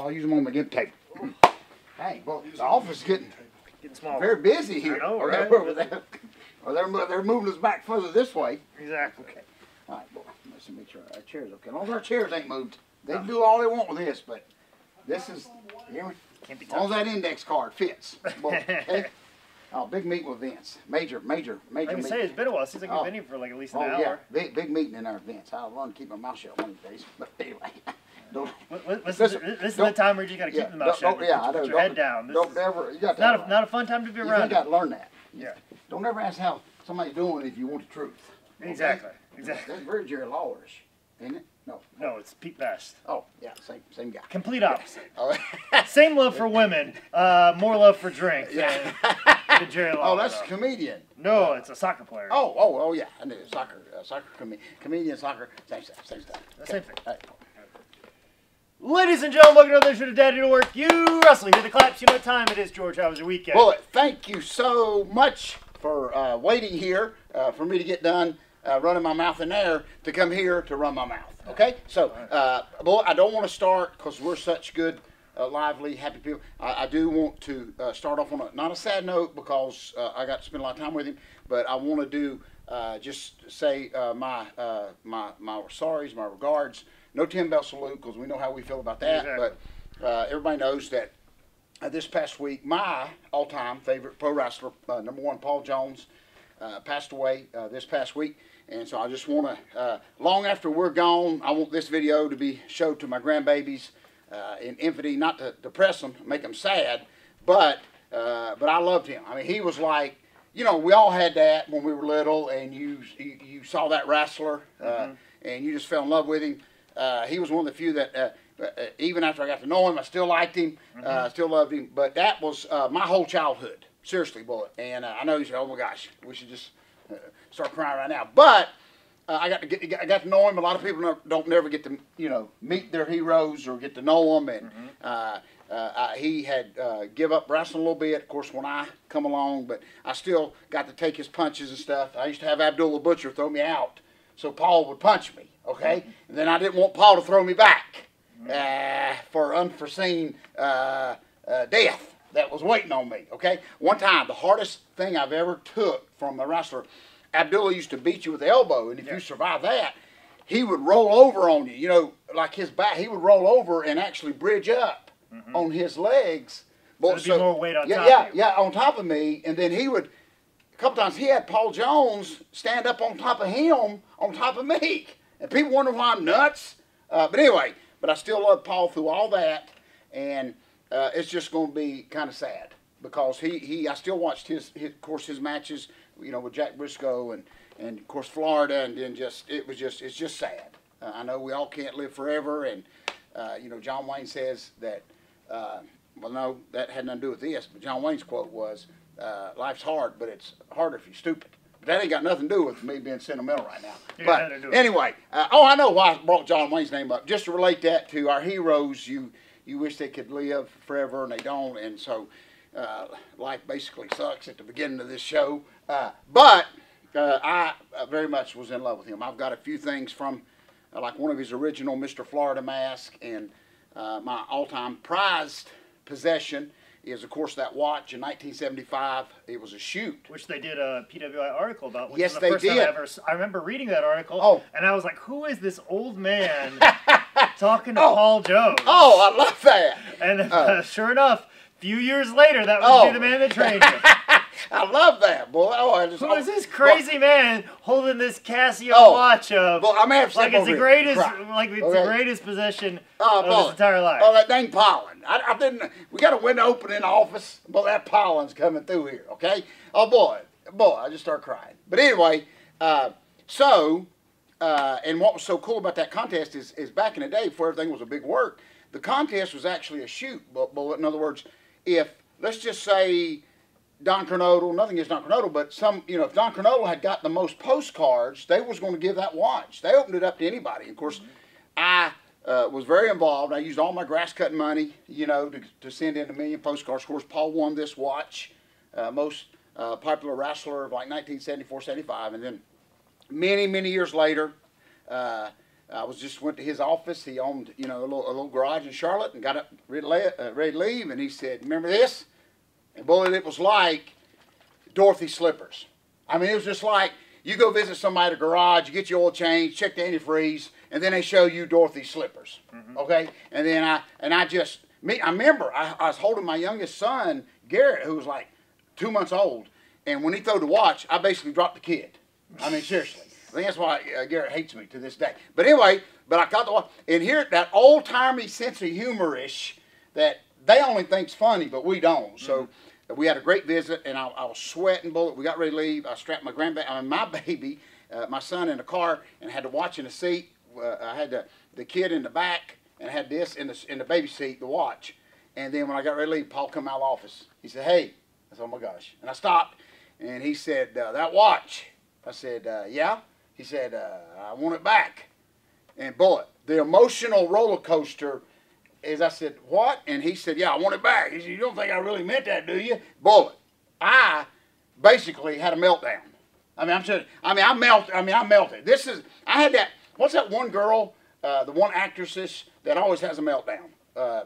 I'll use them on my game table. Hey, well, the office is getting small. very busy here. I know, Or right? they're moving us back further this way. Exactly. Okay. All right, boy. Let's make sure our chair's okay. As long as our chairs ain't moved, they can do all they want with this, but this is, you hear me? Can't be As long as that index card fits. Boy, okay? Oh, big meeting with Vince. Major I can meeting. say it's been a while. Seems like we've been here for like at least an hour. Yeah, big meeting in our Vince. I'll run keep my mouth shut one of these days. But anyway, this is the time where you just got to keep the mouth shut. Put your head down. Don't ever. You got not a fun time to be around. You got to learn that. Yeah. Don't ever ask how somebody's doing if you want the truth. Okay? Exactly. That's very Jerry Lawlerish, isn't it? No, it's Pete Best. Oh, yeah, same guy. Complete opposite. Oh. Same love for women, more love for drink than Jerry Lawler. Oh, that's a comedian. No, it's a soccer player. Oh, yeah. I knew comedian, soccer, same stuff. Same thing. Right. Ladies and gentlemen, welcome to another edition of Daddy to Work. You wrestle. Hear the claps. You know what time it is, George. How was your weekend? Well, thank you so much for waiting here for me to get done running my mouth in there to come here to run my mouth. Okay? So, boy, I don't want to start because we're such good, lively, happy people. I do want to start off on not a sad note because I got to spend a lot of time with him, but I want to do just say my sorries, my regards. No 10-bell salute because we know how we feel about that. Exactly. But everybody knows that this past week, my all-time favorite pro wrestler, number one, Paul Jones, passed away this past week. And so I just want to, long after we're gone, I want this video to be showed to my grandbabies in infamy, not to depress them, make them sad, but I loved him. I mean, he was like, you know, we all had that when we were little, and you saw that wrestler, and you just fell in love with him. He was one of the few that, even after I got to know him, I still liked him, still loved him. But that was my whole childhood, seriously, boy. And I know you say, oh my gosh, we should just start crying right now. But I got to know him. A lot of people don't never get to meet their heroes or get to know them. And he had give up wrestling a little bit, of course, when I come along. But I still got to take his punches and stuff. I used to have Abdullah Butcher throw me out so Paul would punch me. Okay, and then I didn't want Paul to throw me back for unforeseen death that was waiting on me. Okay, one time the hardest thing I've ever took from a wrestler, Abdullah used to beat you with the elbow, and if you survive that, he would roll over on you. You know, like his back, he would roll over and actually bridge up on his legs. So there'd be more weight on top of you. Yeah, on top of me, and then he would. A couple times he had Paul Jones stand up on top of him, on top of me. And people wonder why I'm nuts. But anyway, I still love Paul through all that. And it's just going to be kind of sad. Because I still watched his matches, you know, with Jack Briscoe and of course Florida. And then it's just sad. I know we all can't live forever. And, you know, John Wayne says that, well, no, that had nothing to do with this. But John Wayne's quote was, life's hard, but it's harder if you're stupid. That ain't got nothing to do with me being sentimental right now. But anyway, I know why I brought John Wayne's name up. Just to relate that to our heroes, you wish they could live forever, and they don't. And so life basically sucks at the beginning of this show. But I very much was in love with him. I've got a few things from, like one of his original Mr. Florida mask, and my all-time prized possession is, of course, that watch in 1975. It was a shoot. Which they did a PWI article about. Which yes, was the they first did. Time I remember reading that article, and I was like, who is this old man talking to Paul Jones? Oh, I love that. And sure enough, a few years later, that would be the man that trained him. I love that, boy. Who is this crazy man holding this Casio watch up? Well, I may have to like it's the greatest, the greatest possession of his entire life. Oh, that dang pollen! I didn't. We got a window open in the office, but that pollen's coming through here. Okay. Oh boy, I just start crying. But anyway, and what was so cool about that contest is back in the day, before everything was a big work, the contest was actually a shoot. But in other words, if let's just say Don Kernodle, nothing against Don Kernodle, but if Don Kernodle had got the most postcards, they was going to give that watch. They opened it up to anybody. Of course, I was very involved. I used all my grass cutting money, you know, to send in 1 million postcards. Of course, Paul won this watch, most popular wrestler of like 1974, 75, and then many years later, I went to his office. He owned, a little garage in Charlotte, and got up ready to leave. And he said, "Remember this?" And boy, it was like Dorothy slippers. I mean, it was just like you go visit somebody at a garage, you get your oil change, check the antifreeze, and then they show you Dorothy slippers. Okay, and then I remember I was holding my youngest son Garrett, who was like 2 months old, and when he threw the watch, I basically dropped the kid. I mean, seriously. I think that's why Garrett hates me to this day. But anyway, I got the watch, and here that old-timey sense of humor-ish that they only think's funny, but we don't. So we had a great visit, and I was sweating bullet. We got ready to leave. I strapped my my baby, my son in the car, and had the watch in the seat. I had the kid in the back, and I had this in the baby seat, the watch. And then when I got ready to leave, Paul come out of the office. He said, "Hey," I said, "Oh my gosh," and I stopped, and he said, "That watch." I said, "Yeah." He said, "I want it back." And boy, the emotional roller coaster is, I said, "What?" And he said, "Yeah, I want it back." He said, "You don't think I really meant that, do you?" Boy, I basically had a meltdown. I melted. I had that, what's that one girl, the one actress that always has a meltdown?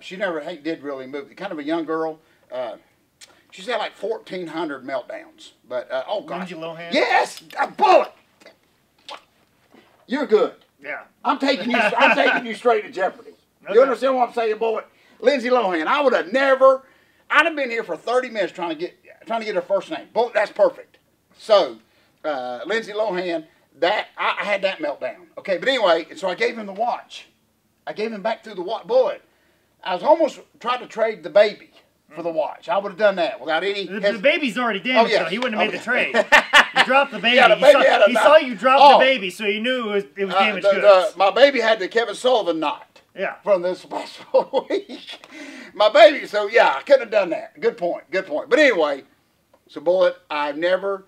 She never did really move. Kind of a young girl. She's had like 1,400 meltdowns. But, oh gosh. Lindsay Lohan? Yes! A bullet! You're good. Yeah. I'm taking you straight to Jeopardy. Okay. You understand what I'm saying, bullet? Lindsay Lohan. I'd have been here for 30 minutes trying to get her first name. Bullet, that's perfect. So, Lindsay Lohan, I had that meltdown. Okay, but anyway, so I gave him the watch. I gave him back through the watch. Bullet. I was almost trying to trade the baby for the watch. I would have done that without any... The baby's already damaged, so he wouldn't have made the trade. You dropped the baby. Yeah, he saw you drop the baby, so he knew it was damaged goods. My baby had the Kevin Sullivan knot. Yeah. From this special week. My baby, so yeah, I couldn't have done that. Good point. But anyway, so Bullet, I've never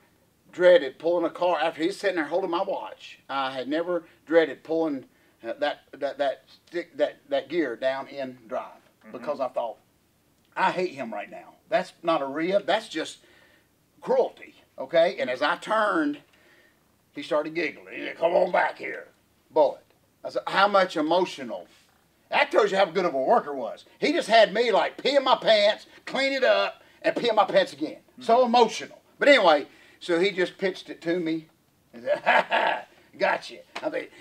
dreaded pulling a car after he's sitting there holding my watch. I had never dreaded pulling that gear down in drive because I thought, I hate him right now. That's not a rib. That's just cruelty. Okay? And as I turned, he started giggling. He said, "Come on back here." Bullet. I said, how much emotional. That tells you how good of a worker was. He just had me like pee in my pants, clean it up, and pee in my pants again. So emotional. But anyway, so he just pitched it to me. He said, "Ha ha, gotcha." I think,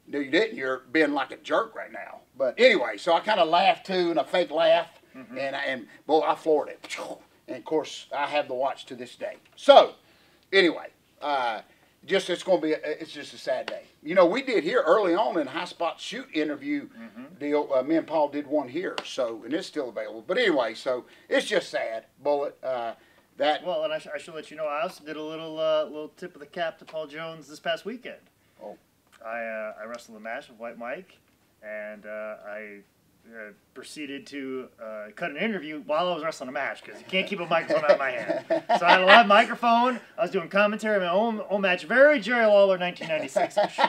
"No, you didn't. You're being like a jerk right now." But anyway, so I kind of laughed too, and a fake laugh. And boy, I floored it. And of course, I have the watch to this day. So, anyway, it's just a sad day. You know, we did here early on in High Spot Shoot interview deal. Me and Paul did one here, so, and it's still available. But anyway, so it's just sad, Bullet. Well, and I should let you know, I also did a little tip of the cap to Paul Jones this past weekend. Oh. I wrestled a match with White Mike, and I proceeded to cut an interview while I was wrestling a match because you can't keep a microphone out of my hand. So I had a live microphone. I was doing commentary on my own match, very Jerry Lawler 1996-ish.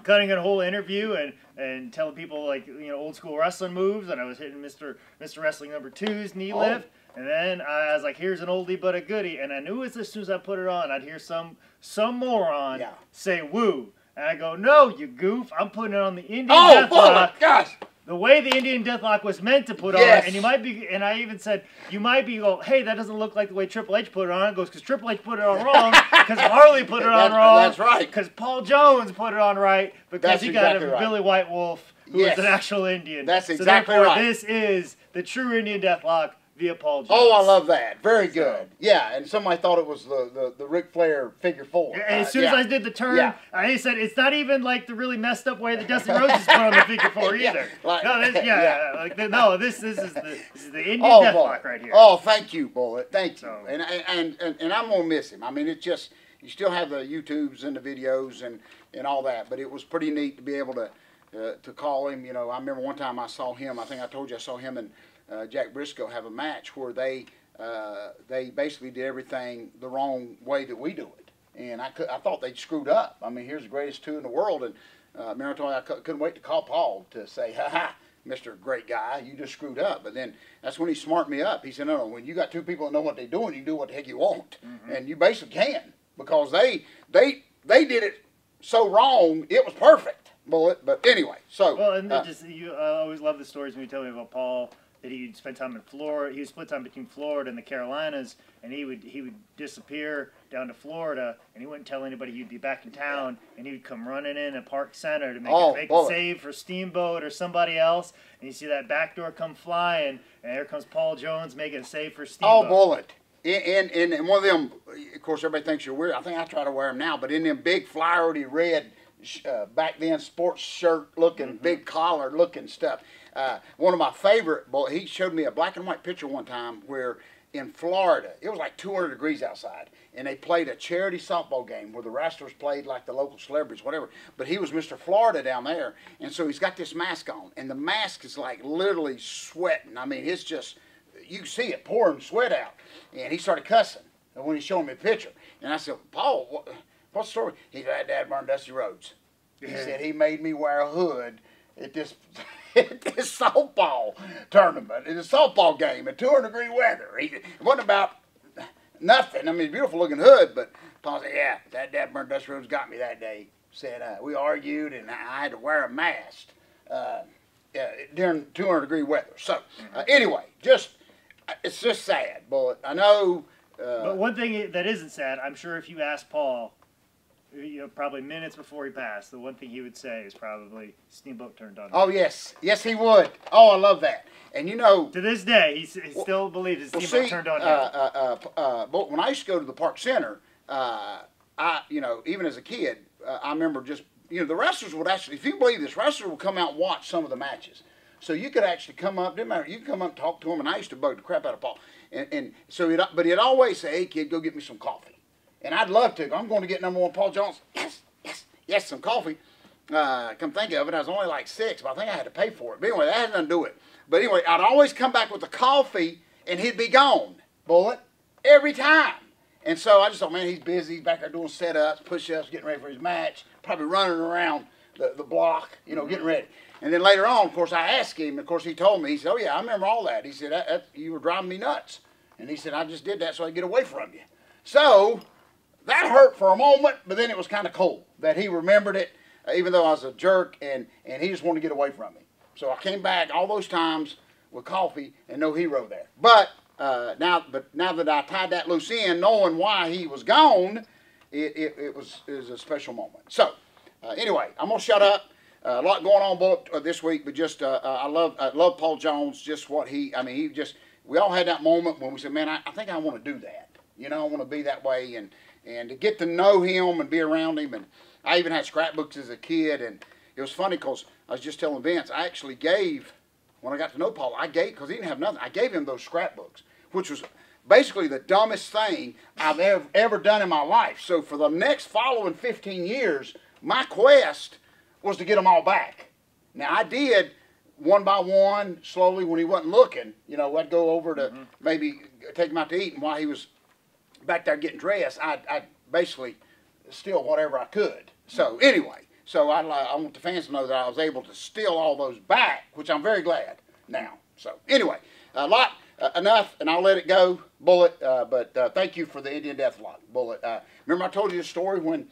Cutting a whole interview and telling people like old school wrestling moves, and I was hitting Mr. Wrestling #2's knee lift. And then I was like, here's an oldie but a goodie. And I knew as soon as I put it on, I'd hear some moron say woo. And I go, "No, you goof. I'm putting it on the Indian Deathlock." Oh, gosh. The way the Indian Deathlock was meant to put on, and you might be, and I even said, you might be, hey, that doesn't look like the way Triple H put it on. It goes, because Triple H put it on wrong, because Harley put it on wrong. That's right. Because Paul Jones put it on right, because he got exactly a Billy White Wolf, who is an actual Indian. That's exactly right. This is the true Indian Deathlock via Paul Jones. Oh, I love that. Very good. Yeah, and somebody thought it was the Ric Flair figure 4. As soon as I did the turn, I said it's not even like the really messed up way that Dusty Rhodes put on the figure 4 either. This is the Indian Deathlock right here. Oh, thank you, Bullet. Thank you. And I'm gonna miss him. I mean, it's just you still have the YouTubes and the videos and all that, but it was pretty neat to be able to call him. You know, I remember one time I saw him. I think I told you I saw him and Jack Briscoe have a match where they basically did everything the wrong way that we do it, and I thought they'd screwed up. I mean, here's the greatest 2 in the world, and remember I told you I couldn't wait to call Paul to say, "Ha ha, Mr. Great Guy, you just screwed up." But then that's when he smarted me up. He said, "No, when you got 2 people that know what they're doing, you do what the heck you want, and you basically can because they did it so wrong it was perfect." Bullet. But anyway, so. Well, and I always love the stories when you tell me about Paul, that he would spend time in Florida. He would split time between Florida and the Carolinas, and he would disappear down to Florida, and he wouldn't tell anybody he'd be back in town, and he would come running in at Park Center to make a save for Steamboat or somebody else, and you see that back door come flying, and here comes Paul Jones making a save for Steamboat. Oh, Bullet. And one of them, of course, everybody thinks you're weird. I think I try to wear them now, but in them big flowery red, back then sports shirt looking, big collar looking stuff. One of my favorite, he showed me a black and white picture one time where in Florida, it was like 200 degrees outside, and they played a charity softball game where the wrestlers played like the local celebrities, whatever. But he was Mr. Florida down there, and so he's got this mask on, and the mask is like literally sweating. I mean, it's just, you can see it pouring sweat out. And he started cussing when he showed me a picture. And I said, Paul, what's the story? He said, Dad burned Dusty Rhodes. He said he made me wear a hood at this softball tournament, in a softball game in 200-degree weather. It wasn't about nothing. I mean, beautiful looking hood, but Paul said, yeah, that Dad burned Dusty Rhodes got me that day. Said, we argued and I had to wear a mask during 200-degree weather. So, anyway, it's just sad, Bullet. I know. But one thing that isn't sad, I'm sure if you asked Paul, probably minutes before he passed, the one thing he would say is probably Steamboat turned on me. Oh, yes. Yes, he would. Oh, I love that. And to this day, he still believes that Steamboat turned on him. But when I used to go to the Park Center, even as a kid, I remember just, the wrestlers would actually, if you believe this, wrestlers would come out and watch some of the matches. So you could actually come up, didn't matter, you could come up and talk to him, and I used to bug the crap out of Paul. But he'd always say, hey, kid, go get me some coffee. And I'd love to. I'm going to get #1 Paul Jones. Yes, some coffee. Come think of it, I was only like 6, but I think I had to pay for it. But anyway, that had nothing to do with it. But anyway, I'd always come back with the coffee, and he'd be gone, Bullet, every time. And so I just thought, man, he's busy. He's back there doing setups, push-ups, getting ready for his match, probably running around the block, getting ready. And then later on, of course, I asked him. Of course, he told me. He said, oh, yeah, I remember all that. He said, you were driving me nuts. And he said, I just did that so I could get away from you. So that hurt for a moment, but then it was kind of cool that he remembered it, even though I was a jerk, and he just wanted to get away from me. So I came back all those times with coffee and no hero there. But now that I tied that loose end, knowing why he was gone, it was a special moment. So anyway, I'm going to shut up. A lot going on this week, but just I love Paul Jones. Just what we all had that moment when we said, man, I think I want to do that. I want to be that way, and to get to know him and be around him. And I even had scrapbooks as a kid, and it was funny because I was just telling Vince, I actually gave, when I got to know Paul, because he didn't have nothing, I gave him those scrapbooks, which was basically the dumbest thing I've ever done in my life. So for the next following 15 years, my quest was to get them all back. Now, I did one by one, slowly, when he wasn't looking. I'd go over to maybe take him out to eat, and while he was back there getting dressed, I'd basically steal whatever I could. So anyway, I want the fans to know that I was able to steal all those back, which I'm very glad now. So anyway, enough, and I'll let it go, Bullet. But thank you for the Indian Deathlock, Bullet. Remember I told you the story when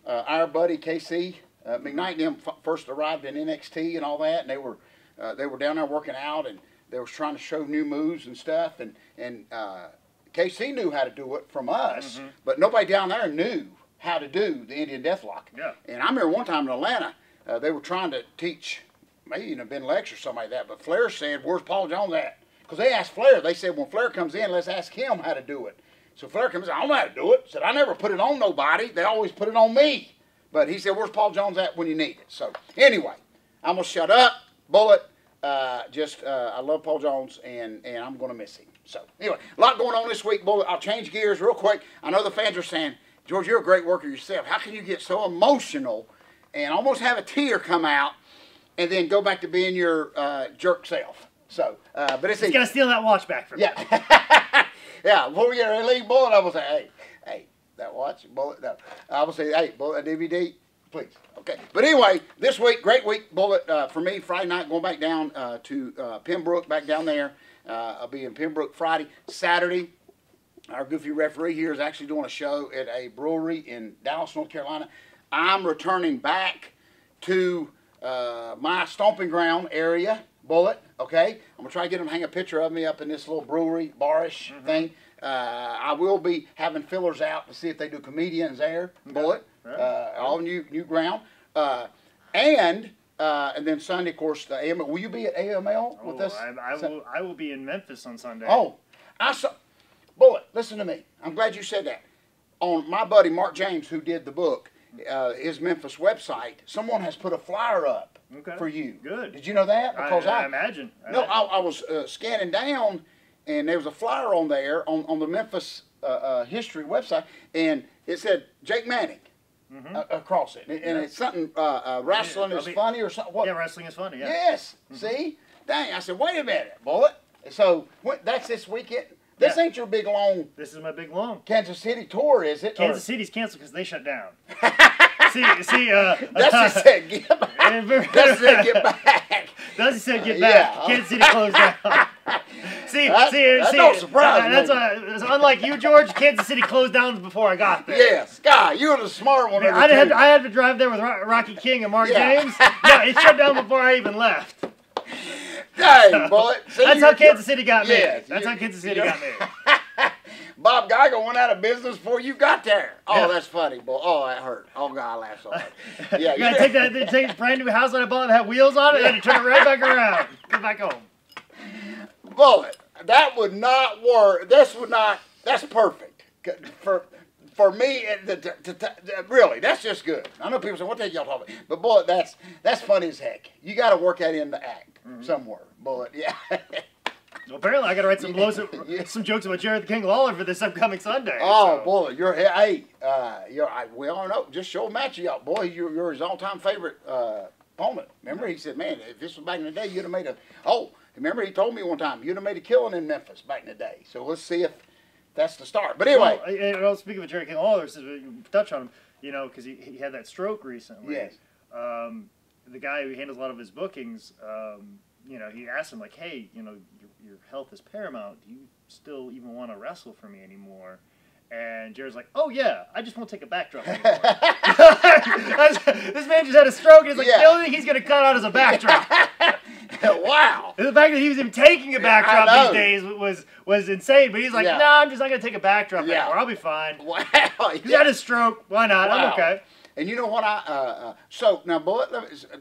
our buddy KC McKnight and them first arrived in NXT and all that, and they were down there working out, and they was trying to show new moves and stuff, and KC knew how to do it from us, but nobody down there knew how to do the Indian Deathlock. Yeah. And I remember one time in Atlanta, they were trying to teach, maybe even been lecture or something like that, but Flair said, where's Paul Jones at? Because they asked Flair, they said, when Flair comes in, let's ask him how to do it. So Flair comes in, I don't know how to do it. Said, I never put it on nobody. They always put it on me. But he said, where's Paul Jones at when you need it? So anyway, I'm going to shut up, Bullet. I love Paul Jones, and I'm going to miss him. So anyway, a lot going on this week, Bullet. I'll change gears real quick. I know the fans are saying, George, you're a great worker yourself. How can you get so emotional and almost have a tear come out and then go back to being your jerk self? So, but it's got to steal that watch back from me. Yeah. Yeah, before we get ready to leave, Bullet, I will say, hey, that watch, Bullet, no. I will say, hey, Bullet, a DVD, please. Okay. But anyway, this week, great week, Bullet, for me, Friday night, going back down to Pembroke, back down there. I'll be in Pembroke Friday. Saturday, our goofy referee here is actually doing a show at a brewery in Dallas, North Carolina. I'm returning back to my stomping ground area, Bullet. Okay, I'm gonna try to get them to hang a picture of me up in this little brewery barish thing. I will be having fillers out to see if they do comedians there, Bullet. All new ground, and then Sunday, of course, the AML. Will you be at AML with us? I will be in Memphis on Sunday. Oh, I saw. Bullet, listen to me. I'm glad you said that. On my buddy Mark James, who did the book, his Memphis website, someone has put a flyer up for you. Good. Did you know that? Because I imagine. I was scanning down, and there was a flyer on there on the Memphis history website, and it said Jake Manning. Across it, and it's something wrestling is funny or something. What? Yeah, wrestling is funny. Yeah. Yes. See, dang! I said, wait a minute, Bullet. So that's this weekend. This ain't your big long. This is my big long Kansas City tour, is it? Kansas City's canceled because they shut down. see. That's just said get back. That's said get back. That's said get back. Yeah. Kansas City closed down. That don't surprise me. That's unlike you, George. Kansas City closed down before I got there. Yes, guy, you were the smart one. I had to drive there with Rocky King and Mark James. No, it shut down before I even left. Dang, Bullet. That's how Kansas City got me. That's how Kansas City got me. Bob Geigel went out of business before you got there. Oh, that's funny, boy. Oh, that hurt. Oh, God, I laughed so hard. Yeah, you gotta take the brand new house that I bought that had wheels on it and turn it right back around. Get back home. Bullet, that would not work. That's perfect. For me, really, that's just good. I know people say, what the heck y'all talking about? But, Bullet, that's funny as heck. You got to work that in the act somewhere, Bullet. Yeah. Well, apparently, I got to write some jokes about Jared the King Lawler for this upcoming Sunday. Oh, Bullet, we all know. Just show Matchy up, boy. You're his all-time favorite opponent. Remember, he said, man, if this was back in the day, you'd have made remember he told me one time, you'd have made a killing in Memphis back in the day. So let's see if that's the start. But anyway. Well, speaking of Jerry King Lawler, since we touch on him, because he had that stroke recently. Yes. The guy who handles a lot of his bookings, he asked him, like, hey, your health is paramount. Do you still even want to wrestle for me anymore? And Jared's like, oh, yeah, I just won't take a backdrop anymore. This man just had a stroke, and he's like, the only thing he's going to cut out is a backdrop. Wow. And the fact that he was even taking a backdrop these days was insane, but he's like, no, I'm just not going to take a backdrop anymore. I'll be fine. Wow. He's had a stroke. Why not? Wow. I'm okay. And you know what so now, Bullet,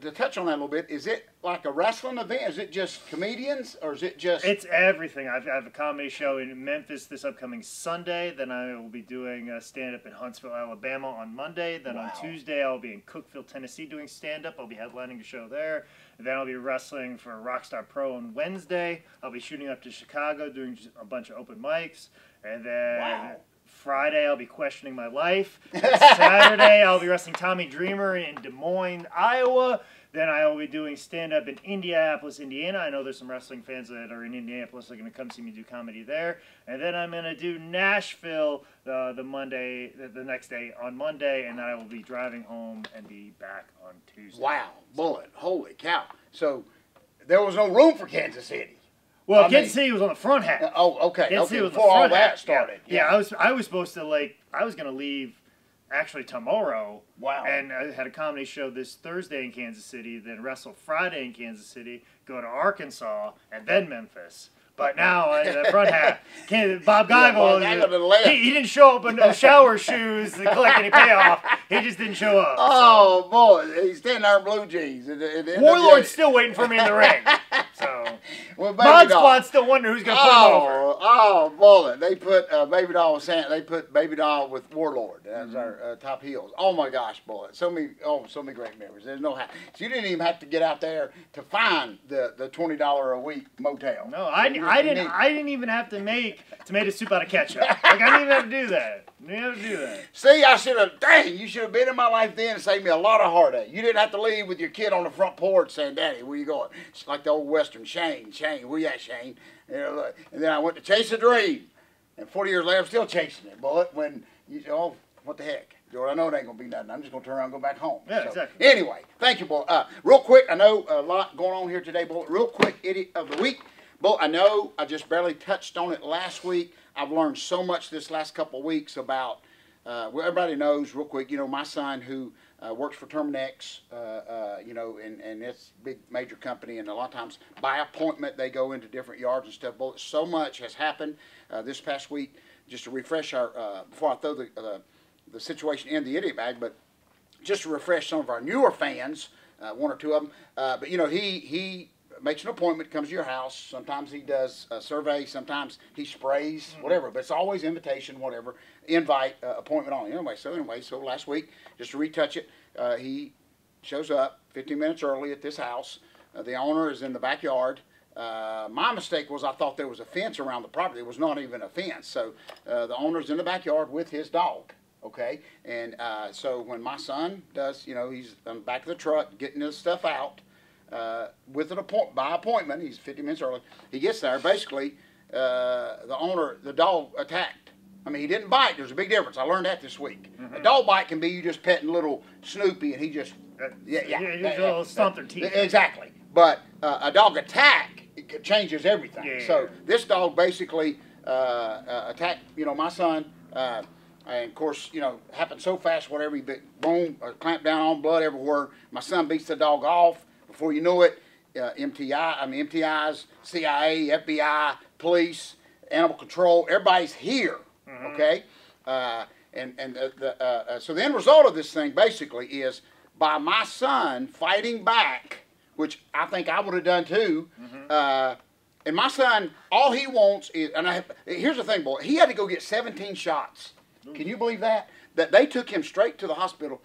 to touch on that a little bit, is it like a wrestling event? Is it just comedians, or is it just? It's everything. I have a comedy show in Memphis this upcoming Sunday. Then I will be doing stand-up in Huntsville, Alabama on Monday. Then on Tuesday I'll be in Cookeville, Tennessee doing stand-up. I'll be headlining a show there. And then I'll be wrestling for Rockstar Pro on Wednesday. I'll be shooting up to Chicago doing a bunch of open mics. And then Friday, I'll be questioning my life. Saturday, I'll be wrestling Tommy Dreamer in Des Moines, Iowa. Then I will be doing stand-up in Indianapolis, Indiana. I know there's some wrestling fans that are in Indianapolis that are going to come see me do comedy there. And then I'm going to do Nashville the next day on Monday, and then I will be driving home and be back on Tuesday. Wow, Bullet, holy cow. So there was no room for Kansas City. Well, Kansas City was on the front half. Oh, okay. Kansas City was before all that started. Yeah, I was supposed to I was going to leave actually tomorrow. Wow. And I had a comedy show this Thursday in Kansas City, then wrestle Friday in Kansas City, go to Arkansas, and then Memphis. But now, the front half, Bob Geigel, he didn't show up in shower shoes to collect any payoff. He just didn't show up. Oh, boy. He's standing there in blue jeans. Warlord's still waiting for me in the ring. So, Mod Squad's still wondering who's going to put him over. Oh, Bullet. They put Baby Doll with Warlord as our top heels. Oh, my gosh, Bullet. So many great memories. There's no how. So you didn't even have to get out there to find the $20 a week motel. No, I didn't even have to make tomato soup out of ketchup. I didn't even have to do that. See, you should have been in my life then and saved me a lot of heartache. You didn't have to leave with your kid on the front porch saying, Daddy, where you going? It's like the old Western, Shane, where you at, Shane? And then I went to chase a dream. And 40 years later, I'm still chasing it, Bullet, when what the heck? George, I know it ain't going to be nothing. I'm just going to turn around and go back home. Yeah, exactly. Anyway, thank you, Bullet. Real quick, I know a lot going on here today, Bullet. Real quick, idiot of the week. Bullet, I know I just barely touched on it last week. I've learned so much this last couple of weeks about, everybody knows, real quick, my son who works for Terminex, you know, and it's a big major company, and a lot of times by appointment they go into different yards and stuff. But so much has happened this past week. Just to refresh our, before I throw the situation in the idiot bag, but just to refresh some of our newer fans, one or two of them. But you know, he makes an appointment, comes to your house. Sometimes he does a survey, sometimes he sprays, whatever. But it's always invitation, whatever, invite, appointment on. Anyway, so last week, just to retouch it, he shows up 15 minutes early at this house. The owner is in the backyard. My mistake was I thought there was a fence around the property. It was not even a fence. So the owner's in the backyard with his dog. Okay, and so when my son does, you know, he's on the back of the truck getting his stuff out with by appointment. He's 50 minutes early. He gets there. Basically, the dog attacked. I mean, he didn't bite. There's a big difference. I learned that this week. A dog bite can be you just petting little Snoopy and he just little stomp their teeth. Exactly. But a dog attack, it changes everything. Yeah. So this dog basically attacked, you know, my son. And of course, you know, happened so fast, whatever, he boom, clamped down on, blood everywhere. My son beats the dog off. Before you know it, MTIs, CIA, FBI, police, animal control, everybody's here, okay? So the end result of this thing basically is by my son fighting back, which I think I would have done too, and my son, all he wants is, here's the thing, boy, he had to go get 17 shots. Can you believe that? That they took him straight to the hospital.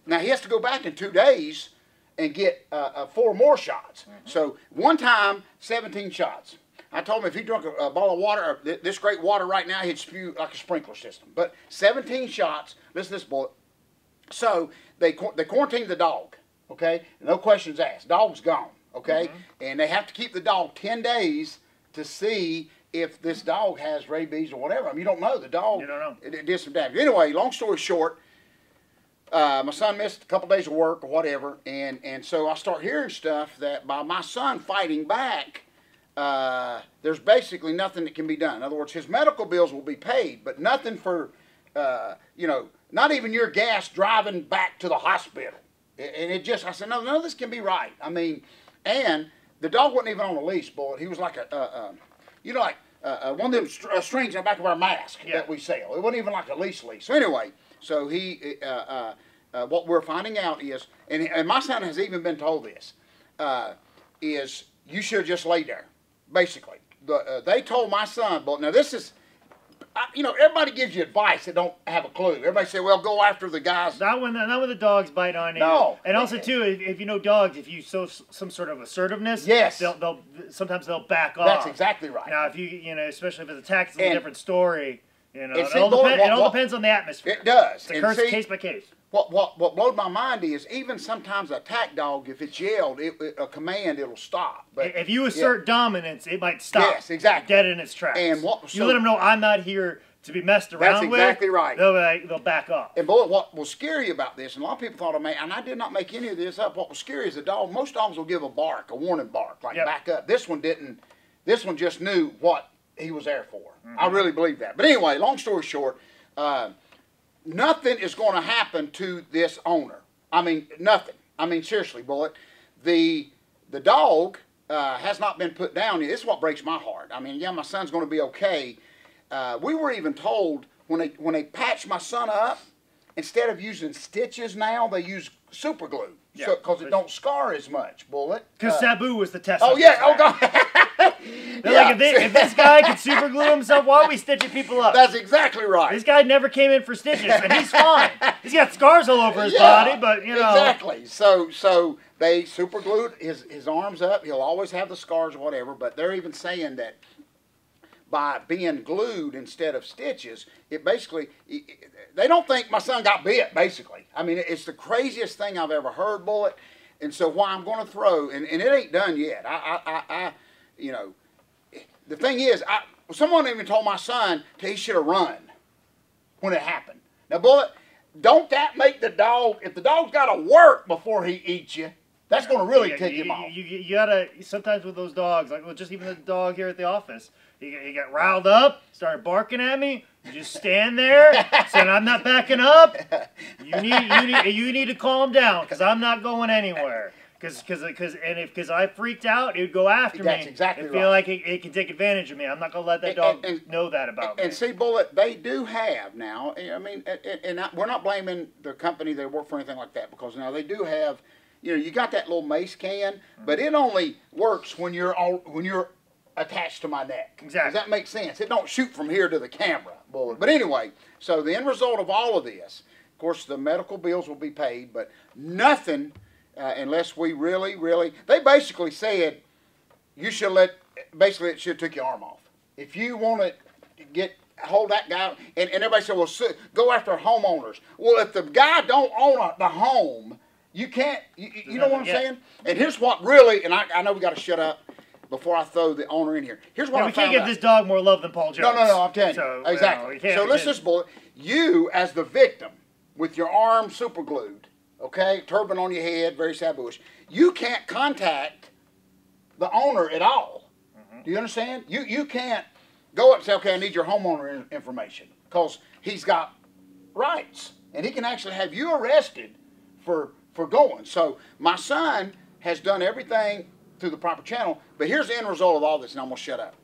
Now, he has to go back in 2 days and get 4 more shots. So, one time, 17 shots. I told him if he drank a bottle of water, or this great water right now, he'd spew like a sprinkler system. But 17 shots, listen to this, boy. So, they quarantined the dog, okay? No questions asked. Dog's gone, okay? And they have to keep the dog 10 days to see if this dog has rabies or whatever. I mean, you don't know. The dog, you don't know. It did some damage. Anyway, long story short, my son missed a couple days of work or whatever, and so I start hearing stuff that by my son fighting back, there's basically nothing that can be done. In other words, his medical bills will be paid, but nothing for, you know, not even your gas driving back to the hospital. And it just, I said, no, this can be right. I mean, and the dog wasn't even on a leash, boy. He was like you know, like one of them strings in the back of our mask that we sell. It wasn't even like a leash. So anyway, so he, what we're finding out is, and my son has even been told this, is you should just lay there, basically. They told my son, but now this is, you know, everybody gives you advice that don't have a clue. Everybody say, well, go after the guys. Not when the dogs bite on you. No. And also, too, if you know dogs, if you show some sort of assertiveness, yes, sometimes they'll back off. That's exactly right. Now, if you know, especially if it's a tax, it's a different story. You know, it all depends on the atmosphere. It does. It's a case by case. What blowed my mind is even sometimes a attack dog, if it's yelled, a command, it'll stop. But if you assert dominance, it might stop. Yes, exactly. Dead in its tracks. And you let them know I'm not here to be messed around with. That's exactly right. They'll back off. And boy, what was scary about this, and a lot of people thought and I did not make any of this up. What was scary is the dog. Most dogs will give a bark, a warning bark, like back up. This one didn't. This one just knew what he was there for. I really believe that. But anyway, long story short. Nothing is going to happen to this owner. I mean, nothing. I mean, seriously, Bullet. The dog has not been put down yet. This is what breaks my heart. I mean, yeah, my son's going to be okay. We were even told when they patched my son up, instead of using stitches now, they use super glue. Yeah, so because it don't scar as much, Bullet. Because Sabu was the test. Oh yeah. Oh God. They're like, if this guy can super glue himself, why are we stitching people up? That's exactly right. This guy never came in for stitches, and he's fine. He's got scars all over his body, but you know. Exactly. So they super glued his arms up. He'll always have the scars or whatever. But they're even saying that by being glued instead of stitches, it basically, they don't think my son got bit, basically. I mean, it's the craziest thing I've ever heard, Bullet. And so why I'm going to throw, and it ain't done yet. You know, the thing is, someone even told my son he should have run when it happened. Now, Bullet, don't that make the dog, if the dog's got to work before he eats you, That's going to really tick him off. You gotta, sometimes with those dogs, like, well, just even the dog here at the office, he got riled up, started barking at me. You just stand there, said, I'm not backing up. You need to calm down, because I'm not going anywhere. Because I freaked out, it would go after me. That's exactly right. Feel like it can take advantage of me. I'm not going to let that dog know that about me. And see, Bullet, they do have now, I mean, we're not blaming the company they work for or anything like that, because now they do have, you know, you got that little mace can, but it only works when you're attached to my neck. Exactly. Does that make sense? It don't shoot from here to the camera, Bullet. But anyway, so the end result of all of this, of course, the medical bills will be paid, but nothing... unless we really, they basically said you should basically it should have took your arm off. If you want to hold that guy, and everybody said, well, go after homeowners. Well, if the guy don't own the home, you can't, you know what I'm saying? And here's what really, and I know we got to shut up before I throw the owner in here. Here's what I found out. We can't give this dog more love than Paul Jones. No, I'm telling you. Exactly. So let's just, Bullet, you as the victim with your arm super glued, okay, turban on your head, very sabuish. You can't contact the owner at all. Do you understand? You can't go up and say, okay, I need your homeowner information, because he's got rights, and he can actually have you arrested for going. So my son has done everything through the proper channel, but here's the end result of all this, and I'm gonna shut up.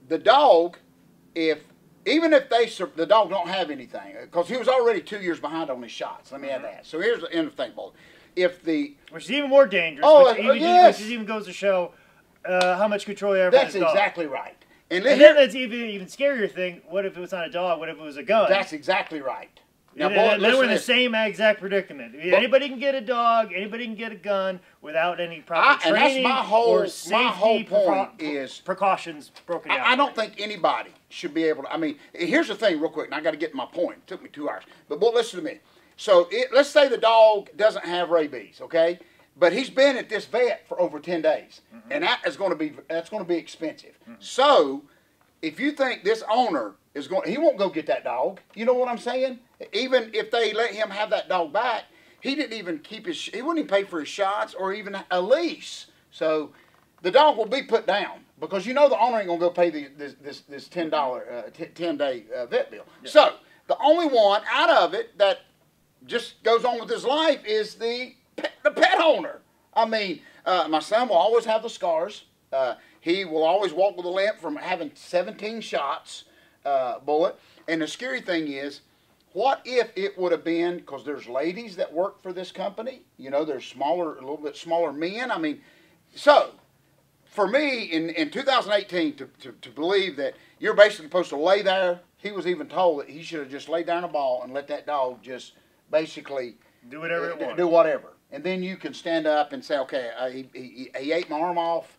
The dog, even if the dog don't have anything, because he was already 2 years behind on his shots. Let me add that. So here's the end of the thing, Bullet. Which is even more dangerous. Yes. Which even goes to show how much control you have. That's exactly right. And then that's even scarier thing. What if it was not a dog? What if it was a gun? That's exactly right. Now, then we're in the same exact predicament. Anybody can get a dog. Anybody can get a gun without any proper training. And that's my whole point is precautions broken down. I don't think anybody should be able to. I mean, here's the thing, real quick, and I got to get my point. It took me 2 hours, but listen to me. So let's say the dog doesn't have rabies, okay? But he's been at this vet for over 10 days, and that's going to be expensive. So if you think this owner he won't go get that dog. You know what I'm saying? Even if they let him have that dog back, he didn't even he wouldn't even pay for his shots or even a leash. So the dog will be put down, because you know the owner ain't gonna go pay this $10 10-day vet bill. Yeah. So the only one out of it that just goes on with his life is the pet owner. I mean, my son will always have the scars. He will always walk with a limp from having 17 shots. Bullet. And the scary thing is, what if it would have been, because there's ladies that work for this company, you know, there's a little bit smaller men. I mean, so for me in 2018 to believe that you're basically supposed to lay there, he was even told that he should have just laid down a ball and let that dog just basically do whatever it wants. Do whatever. And then you can stand up and say, okay, he ate my arm off.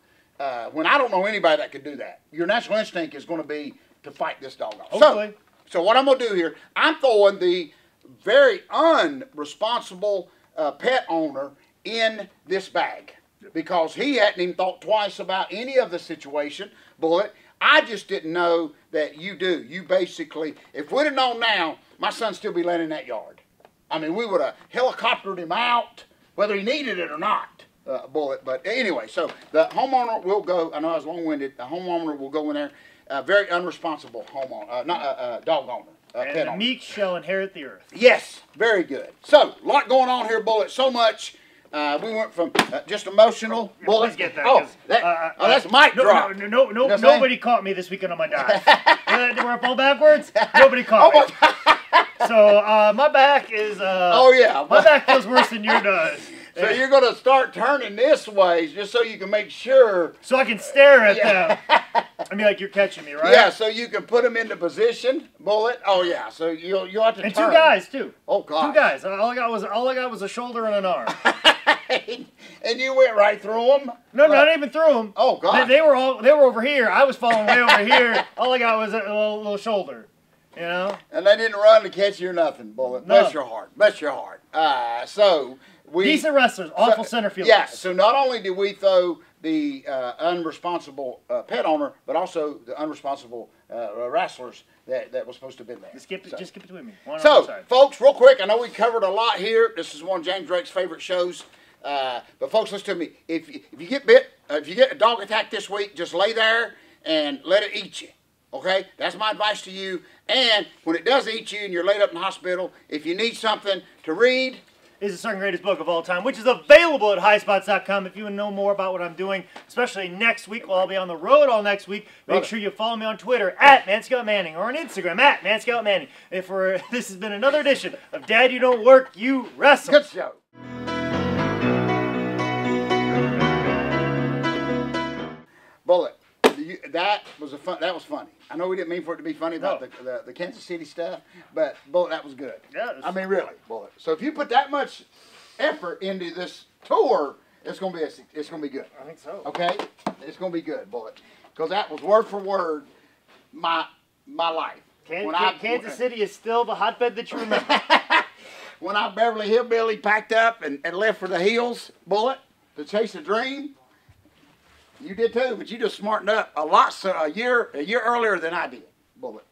When I don't know anybody that could do that. Your natural instinct is going to be to fight this dog off. Hopefully. So what I'm going to do here, I'm throwing the very unresponsible pet owner in this bag, because he hadn't even thought twice about any of the situation. Bullet, I just didn't know that you do. You basically, if we'd have known now, my son'd still be laying in that yard. I mean, we would have helicoptered him out, whether he needed it or not. Bullet. But anyway, so the homeowner will go. I know I was long-winded. The homeowner will go in there. Very unresponsible homeowner, dog owner. And the meek shall inherit the earth. Yes, very good. So, a lot going on here, Bullet. So much. We went from just emotional. Yeah, Bullet. Please get that. That's mic drop. Nobody caught me this weekend on my dive. Where I fall backwards. Nobody caught me. So my back is. My back feels worse than yours does. So you're going to start turning this way just so you can make sure. So I can stare at them. I mean, like you're catching me, right? Yeah, so you can put them into position, Bullet. Oh yeah, so you'll have to. And turn. 2 guys too. Oh God. 2 guys. All I got was a shoulder and an arm. And you went right through them? No, not even through them. Oh God. They were over here. I was falling way over here. All I got was a little shoulder. You know. And they didn't run to catch you or nothing, Bullet. No. Bless your heart. Bless your heart. Decent wrestlers, awful center fielders. Yeah, so not only did we throw the unresponsible pet owner, but also the unresponsible wrestlers that was supposed to have been there. Just skip it with me. So, folks, real quick, I know we covered a lot here. This is one of James Drake's favorite shows. But folks, listen to me. If you get bit, if you get a dog attack this week, just lay there and let it eat you. Okay? That's my advice to you. And when it does eat you and you're laid up in the hospital, if you need something to read, is the second greatest book of all time, which is available at highspots.com. If you want to know more about what I'm doing, especially next week, while I'll be on the road all next week, make sure you follow me on Twitter at ManScoutManning or on Instagram at ManScoutManning. This has been another edition of Dad, You Don't Work, You Wrestle. good show. Bullet, that was funny. I know we didn't mean for it to be funny about the Kansas City stuff, but Bullet, that was good. Yeah, I mean, really, Bullet. So if you put that much effort into this tour, it's gonna be good. I think so. Okay, it's gonna be good, Bullet, because that was word for word my life. Kansas City is still the hotbed that you remember. When I Beverly Hillbilly packed up and left for the hills, Bullet, to chase a dream. You did too, but you just smartened up a year earlier than I did, Bullet.